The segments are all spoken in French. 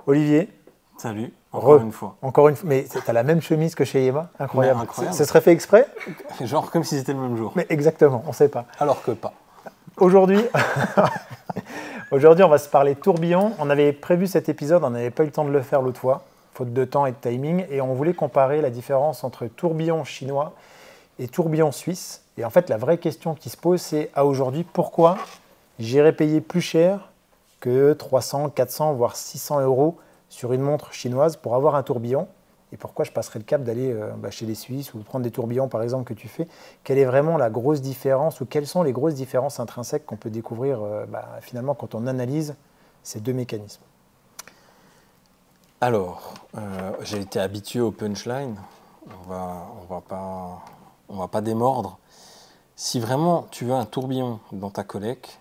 Olivier. Salut, encore une fois. Encore une fois. Mais tu as la même chemise que chez Yema. Incroyable. Incroyable. Ce serait fait exprès? Genre comme si c'était le même jour. Mais exactement, on ne sait pas. Alors que pas. Aujourd'hui, on va se parler tourbillon. On avait prévu cet épisode, on n'avait pas eu le temps de le faire l'autre fois, faute de temps et de timing. Et on voulait comparer la différence entre tourbillon chinois et tourbillon suisse. Et en fait, la vraie question qui se pose, c'est à aujourd'hui, pourquoi j'irais payer plus cher que 300, 400, voire 600 euros sur une montre chinoise pour avoir un tourbillon? Et pourquoi je passerais le cap d'aller chez les Suisses ou prendre des tourbillons, par exemple, que tu fais? Quelle est vraiment la grosse différence ou quelles sont les grosses différences intrinsèques qu'on peut découvrir finalement quand on analyse ces deux mécanismes? Alors, j'ai été habitué au punchline. On va pas démordre. Si vraiment tu veux un tourbillon dans ta collecte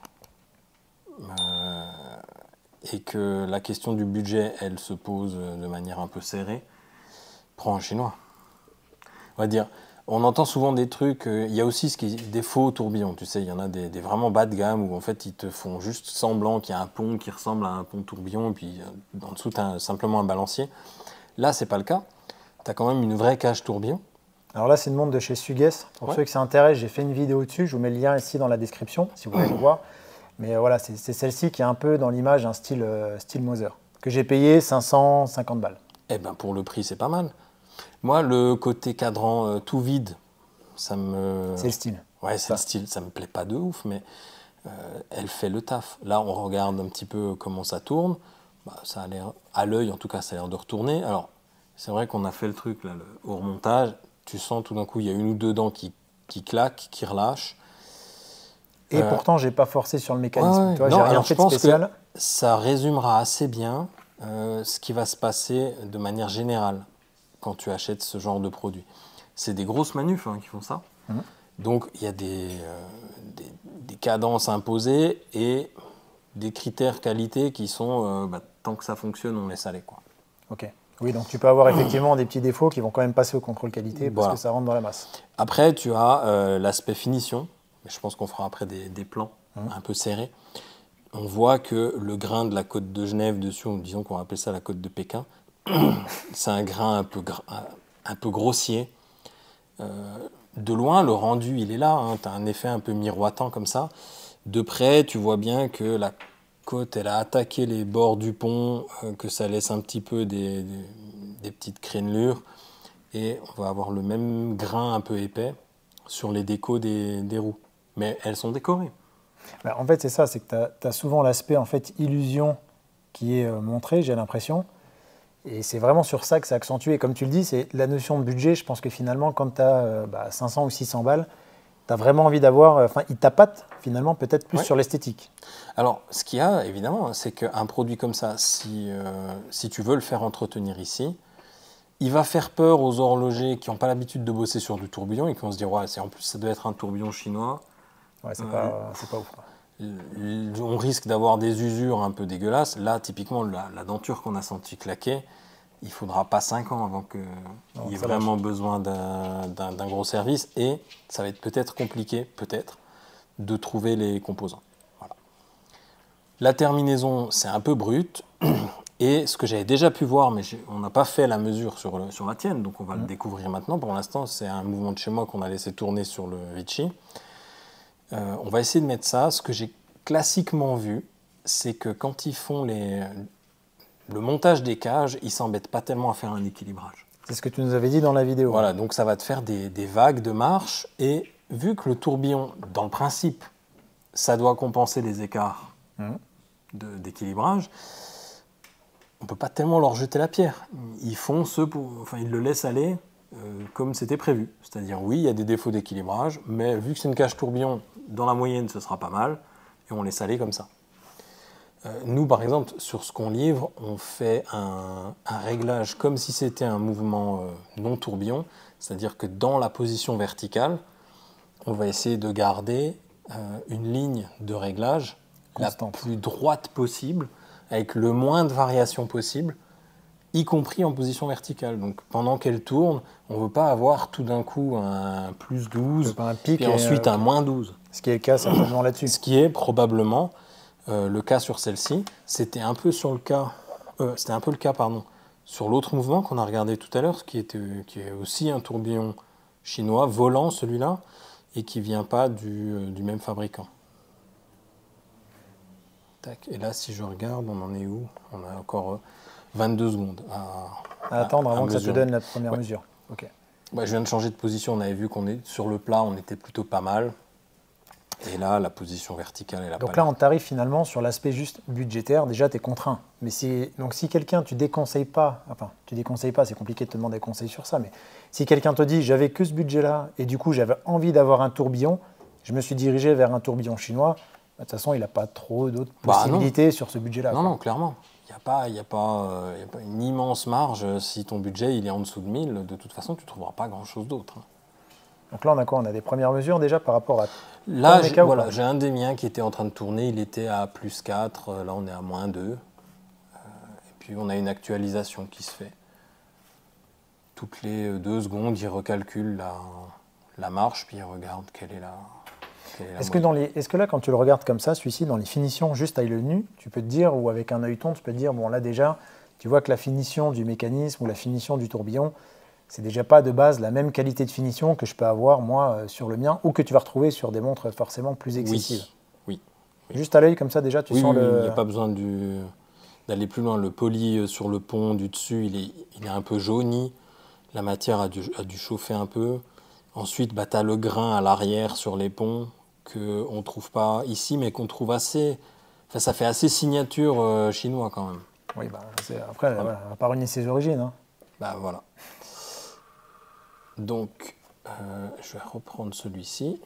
et que la question du budget, elle se pose de manière un peu serrée, prends un chinois. On va dire, on entend souvent des trucs, il y a aussi des faux tourbillons, tu sais, il y en a des vraiment bas de gamme où en fait ils te font juste semblant qu'il y a un pont qui ressemble à un pont tourbillon et puis en dessous tu as simplement un balancier. Là, c'est pas le cas. Tu as quand même une vraie cage tourbillon. Alors là, c'est une montre de chez Sugues. Pour ceux que ça intéresse, j'ai fait une vidéo dessus. Je vous mets le lien ici dans la description si vous voulez le voir. Mais voilà, c'est celle-ci qui est un peu dans l'image un style Moser, que j'ai payé 550 balles. Eh ben pour le prix, c'est pas mal. Moi, le côté cadran tout vide, ça me... C'est le style. Ouais, c'est le style. Ça me plaît pas de ouf, mais elle fait le taf. Là, on regarde un petit peu comment ça tourne. Ça a l'air, à l'œil en tout cas, ça a l'air de retourner. Alors, c'est vrai qu'on a fait le truc là, au remontage. Tu sens tout d'un coup, il y a une ou deux dents qui claquent, qui relâchent. Et pourtant, j'ai pas forcé sur le mécanisme. Ouais, tu vois, j'ai rien fait de spécial. Que ça résumera assez bien ce qui va se passer de manière générale quand tu achètes ce genre de produit. C'est des grosses manufs qui font ça. Donc, il y a des cadences imposées et des critères qualité qui sont, tant que ça fonctionne, on laisse aller, quoi. Ok. Oui, donc tu peux avoir effectivement des petits défauts qui vont quand même passer au contrôle qualité parce que ça rentre dans la masse. Après, tu as l'aspect finition. Mais je pense qu'on fera après des plans un peu serrés. On voit que le grain de la côte de Genève dessus, disons qu'on va appeler ça la côte de Pékin, c'est un grain un peu grossier. De loin, le rendu, il est là. Tu as un effet un peu miroitant comme ça. De près, tu vois bien que la côte, elle a attaqué les bords du pont, que ça laisse un petit peu des petites crénelures. Et on va avoir le même grain un peu épais sur les décos des roues. Mais elles sont décorées. En fait, c'est ça, c'est que tu as souvent l'aspect en fait, illusion qui est montré, j'ai l'impression. Et c'est vraiment sur ça que c'est accentué. Comme tu le dis, c'est la notion de budget. Je pense que finalement, quand tu as 500 ou 600 balles, tu as vraiment envie d'avoir... ils tapatent finalement peut-être plus sur l'esthétique. Alors, ce qu'il y a, évidemment, c'est qu'un produit comme ça, si tu veux le faire entretenir ici, il va faire peur aux horlogers qui n'ont pas l'habitude de bosser sur du tourbillon et qui vont se dire ouais, en plus, ça doit être un tourbillon chinois. Ouais, c'est pas ouf. On risque d'avoir des usures un peu dégueulasses. Là, typiquement, la denture qu'on a senti claquer, il ne faudra pas 5 ans avant qu'il y ait vraiment besoin d'un gros service. Et ça va être peut-être compliqué, de trouver les composants. Voilà. La terminaison, c'est un peu brut. Et ce que j'avais déjà pu voir, mais on n'a pas fait la mesure sur la tienne, donc on va le découvrir maintenant. Pour l'instant, c'est un mouvement de chez moi qu'on a laissé tourner sur le Vichy. On va essayer de mettre ça. Ce que j'ai classiquement vu, c'est que quand ils font le montage des cages, ils ne s'embêtent pas tellement à faire un équilibrage. C'est ce que tu nous avais dit dans la vidéo. Voilà, donc ça va te faire des vagues de marche. Et vu que le tourbillon, dans le principe, ça doit compenser les écarts d'équilibrage, on ne peut pas tellement leur jeter la pierre. Ils font ils le laissent aller comme c'était prévu. C'est-à-dire, oui, il y a des défauts d'équilibrage, mais vu que c'est une cage tourbillon, dans la moyenne, ce sera pas mal, et on laisse aller comme ça. Nous, par exemple, sur ce qu'on livre, on fait un réglage comme si c'était un mouvement non tourbillon, c'est-à-dire que dans la position verticale, on va essayer de garder une ligne de réglage constante, la plus droite possible, avec le moins de variations possible, y compris en position verticale. Donc pendant qu'elle tourne, on ne veut pas avoir tout d'un coup un plus 12, un pic et ensuite un moins 12. Ce qui est le cas certainement là-dessus. Ce qui est probablement le cas sur celle-ci. C'était un peu sur le cas C'était un peu le cas, pardon, sur l'autre mouvement qu'on a regardé tout à l'heure, qui est aussi un tourbillon chinois, volant celui-là, et qui ne vient pas du même fabricant. Tac. Et là, si je regarde, on en est où? On a encore 22 secondes à attendre avant que ça te mesurer. donne la première mesure. Ok. Bah, je viens de changer de position, on avait vu qu'on est sur le plat, on était plutôt pas mal. Et là, la position verticale est là. Donc là, on t'arrive finalement sur l'aspect juste budgétaire. Déjà, tu es contraint. Mais si quelqu'un, tu déconseilles pas, c'est compliqué de te demander des conseils sur ça, mais si quelqu'un te dit, j'avais que ce budget-là, et du coup, j'avais envie d'avoir un tourbillon, je me suis dirigé vers un tourbillon chinois, de toute façon, il n'a pas trop d'autres possibilités sur ce budget-là. Non, clairement. Il n'y a pas une immense marge. Si ton budget il est en dessous de 1000, de toute façon, tu ne trouveras pas grand-chose d'autre. Donc là, on a quoi? On a des premières mesures déjà par rapport à... Là, j'ai un des miens qui était en train de tourner, il était à plus 4, là on est à moins 2. Et puis on a une actualisation qui se fait. Toutes les 2 secondes, il recalcule la marche, puis il regarde quelle est la... Est-ce que là, quand tu le regardes comme ça, celui-ci, dans les finitions, juste à l'œil nu, tu peux te dire, ou avec un œilleton, tu peux te dire, bon là déjà, tu vois que la finition du mécanisme ou la finition du tourbillon, c'est déjà pas de base la même qualité de finition que je peux avoir moi sur le mien, ou que tu vas retrouver sur des montres forcément plus excessives. Oui. Juste à l'œil comme ça, déjà, tu sens le... Il n'y a pas besoin d'aller plus loin. Le poli sur le pont du dessus, il est un peu jauni. La matière a dû chauffer un peu. Ensuite, tu as le grain à l'arrière sur les ponts qu'on ne trouve pas ici, mais qu'on trouve assez... Enfin, ça fait assez signature chinois quand même. Oui, après, voilà, on va pas renier ses origines. Hein. Voilà. Donc, je vais reprendre celui-ci.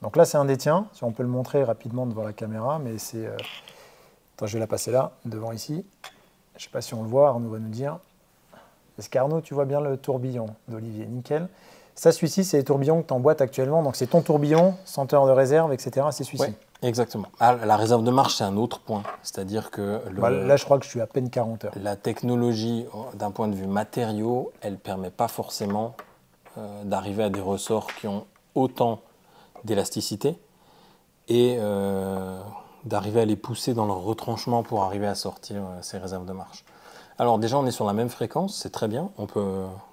Donc là, c'est un des tiens. Si on peut le montrer rapidement devant la caméra, mais c'est... Attends, je vais la passer là, devant ici. Je ne sais pas si on le voit, Arnaud va nous dire. Est-ce qu'Arnaud, tu vois bien le tourbillon d'Olivier? Nickel. Ça, celui-ci, c'est les tourbillons que tu emboîtes actuellement. Donc, c'est ton tourbillon, senteur de réserve, etc. C'est celui-ci. Oui, exactement. La réserve de marche, c'est un autre point. C'est-à-dire que... là, je crois que je suis à peine 40 heures. La technologie, d'un point de vue matériaux, elle ne permet pas forcément d'arriver à des ressorts qui ont autant d'élasticité et d'arriver à les pousser dans leur retranchement pour arriver à sortir ces réserves de marche. Alors déjà, on est sur la même fréquence, c'est très bien.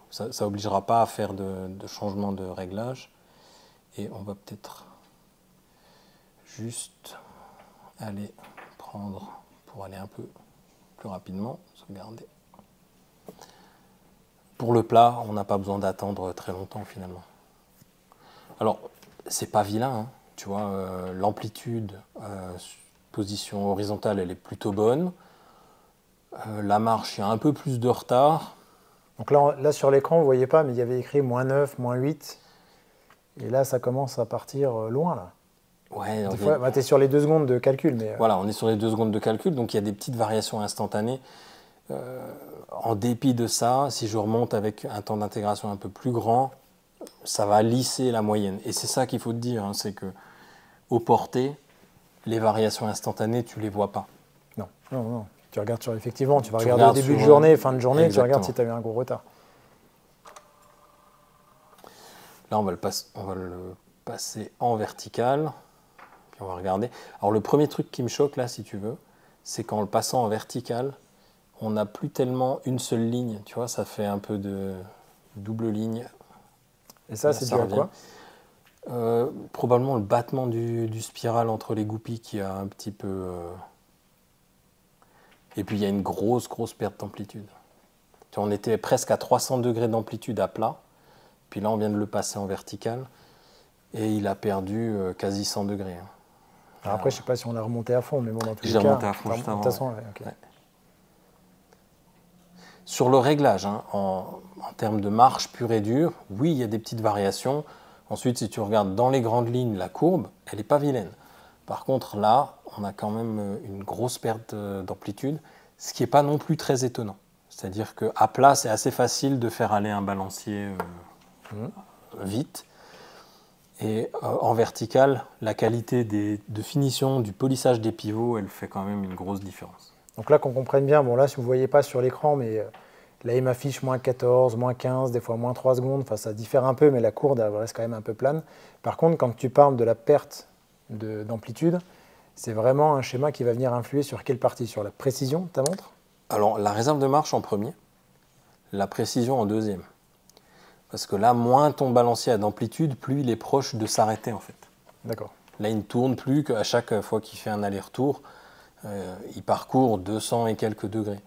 Ça n'obligera pas à faire de changement de réglage. Et on va peut-être juste aller prendre, pour aller un peu plus rapidement, sauvegarder. Pour le plat, on n'a pas besoin d'attendre très longtemps finalement. Alors, c'est pas vilain, hein. Tu vois, l'amplitude, position horizontale, elle est plutôt bonne. La marche, il y a un peu plus de retard. Donc là sur l'écran, vous ne voyez pas, mais il y avait écrit -9, -8. Et là, ça commence à partir loin, là. Ouais, des fois, tu es sur les 2 secondes de calcul. Mais Voilà, on est sur les 2 secondes de calcul, donc il y a des petites variations instantanées. En dépit de ça, si je remonte avec un temps d'intégration un peu plus grand, ça va lisser la moyenne. Et c'est ça qu'il faut te dire, hein, c'est que au porté, les variations instantanées, tu ne les vois pas. Non. Tu regardes effectivement, tu vas regarder au début de journée, fin de journée, exactement. Tu regardes si tu as eu un gros retard. Là, on va le passer en vertical. Puis on va regarder. Alors, le premier truc qui me choque, là, si tu veux, c'est qu'en le passant en vertical, on n'a plus tellement une seule ligne. Tu vois, ça fait un peu de double ligne. Et ça, c'est dû à quoi? Probablement le battement du spiral entre les goupilles qui a un petit peu... Et puis, il y a une grosse perte d'amplitude. Tu vois, on était presque à 300 degrés d'amplitude à plat. Puis là, on vient de le passer en vertical. Et il a perdu quasi 100 degrés. Hein. Alors après, je ne sais pas si on l'a remonté à fond, mais bon, dans tous les cas... J'ai remonté à fond juste avant. De toute façon, okay. Ouais. Sur le réglage, hein, en termes de marche pure et dure, oui, il y a des petites variations. Ensuite, si tu regardes dans les grandes lignes, la courbe, elle n'est pas vilaine. Par contre, là, on a quand même une grosse perte d'amplitude, ce qui n'est pas non plus très étonnant. C'est-à-dire qu'à plat, c'est assez facile de faire aller un balancier vite. Et en vertical, la qualité de finition, du polissage des pivots, elle fait quand même une grosse différence. Donc là, qu'on comprenne bien, bon là, si vous ne voyez pas sur l'écran, mais là, il m'affiche -14, -15, des fois -3 secondes. Enfin, ça diffère un peu, mais la courbe, elle reste quand même un peu plane. Par contre, quand tu parles de la perte d'amplitude, C'est vraiment un schéma qui va venir influer sur quelle partie? Sur la précision de ta montre? Alors, la réserve de marche en premier, la précision en deuxième. Parce que là, moins ton balancier a d'amplitude, plus il est proche de s'arrêter en fait. D'accord. Là, il ne tourne plus qu'à chaque fois qu'il fait un aller-retour, il parcourt 200 et quelques degrés.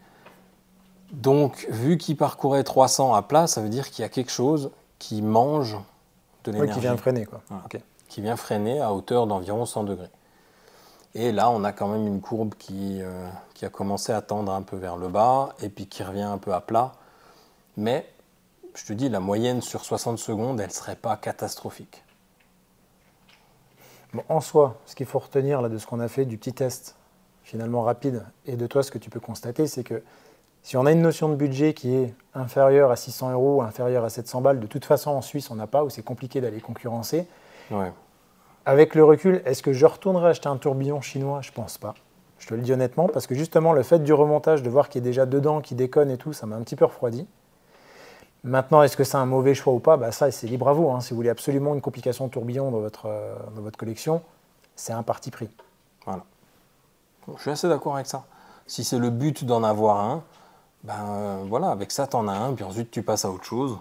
Donc, vu qu'il parcourait 300 à plat, ça veut dire qu'il y a quelque chose qui mange de l'énergie. Oui, qui vient freiner, quoi. Voilà. Ok. Qui vient freiner à hauteur d'environ 100 degrés. Et là, on a quand même une courbe qui a commencé à tendre un peu vers le bas et puis qui revient un peu à plat. Mais, je te dis, la moyenne sur 60 secondes, elle ne serait pas catastrophique. Bon, en soi, ce qu'il faut retenir là, de ce qu'on a fait, du petit test finalement rapide, et de toi, ce que tu peux constater, c'est que si on a une notion de budget qui est inférieure à 600 euros, inférieure à 700 balles, de toute façon en Suisse, on n'a pas, ou c'est compliqué d'aller concurrencer. Ouais. Avec le recul, est-ce que je retournerai acheter un tourbillon chinois? Je pense pas. Je te le dis honnêtement, parce que justement, le fait du remontage, de voir qu'il est déjà dedans, qu'il déconne et tout, ça m'a un petit peu refroidi. Maintenant, est-ce que c'est un mauvais choix ou pas? Bah, ça, c'est libre à vous. Hein. Si vous voulez absolument une complication tourbillon dans votre collection, c'est un parti pris. Voilà. Je suis assez d'accord avec ça. Si c'est le but d'en avoir un, ben voilà, avec ça, tu en as un, puis ensuite tu passes à autre chose.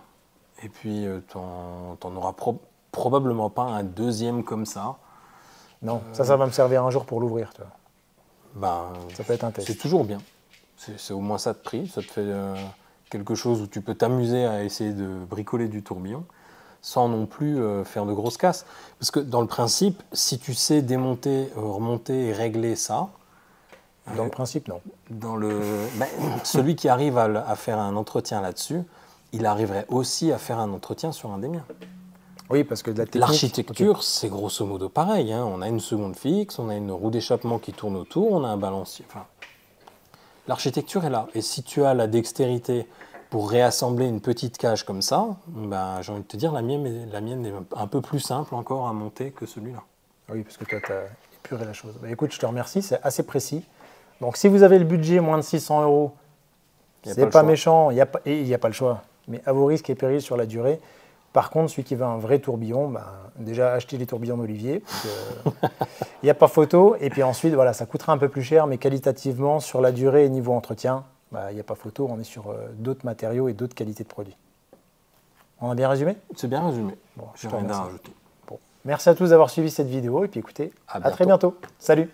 Et puis, tu n'en auras probablement pas un deuxième comme ça. Non, ça va me servir un jour pour l'ouvrir. Tu vois. Ben, ça peut être un test. C'est toujours bien. C'est au moins ça de prix. Ça te fait quelque chose où tu peux t'amuser à essayer de bricoler du tourbillon sans non plus faire de grosses casses. Parce que dans le principe, si tu sais démonter, remonter et régler ça... Dans le principe, non. Celui qui arrive à faire un entretien là-dessus, il arriverait aussi à faire un entretien sur un des miens. Oui, parce que de la technique... L'architecture, okay. C'est grosso modo pareil. Hein. On a une seconde fixe, on a une roue d'échappement qui tourne autour, on a un balancier. Enfin, l'architecture est là. Et si tu as la dextérité pour réassembler une petite cage comme ça, ben, j'ai envie de te dire, la mienne est un peu plus simple encore à monter que celui-là. Oui, parce que toi, tu as épuré la chose. Bah, écoute, je te remercie, c'est assez précis. Donc, si vous avez le budget moins de 600 euros, c'est pas méchant, il n'y a pas le choix. Mais à vos risques et périls sur la durée. Par contre, celui qui veut un vrai tourbillon, ben, déjà achetez les tourbillons d'Olivier. Il n'y a pas photo. Et puis ensuite, voilà, ça coûtera un peu plus cher, mais qualitativement, sur la durée et niveau entretien, il n'y a pas photo. On est sur d'autres matériaux et d'autres qualités de produits. On a bien résumé? C'est bien résumé. Bon, j'ai rien à rajouter. Bon. Merci à tous d'avoir suivi cette vidéo. Et puis écoutez, à très bientôt. Salut!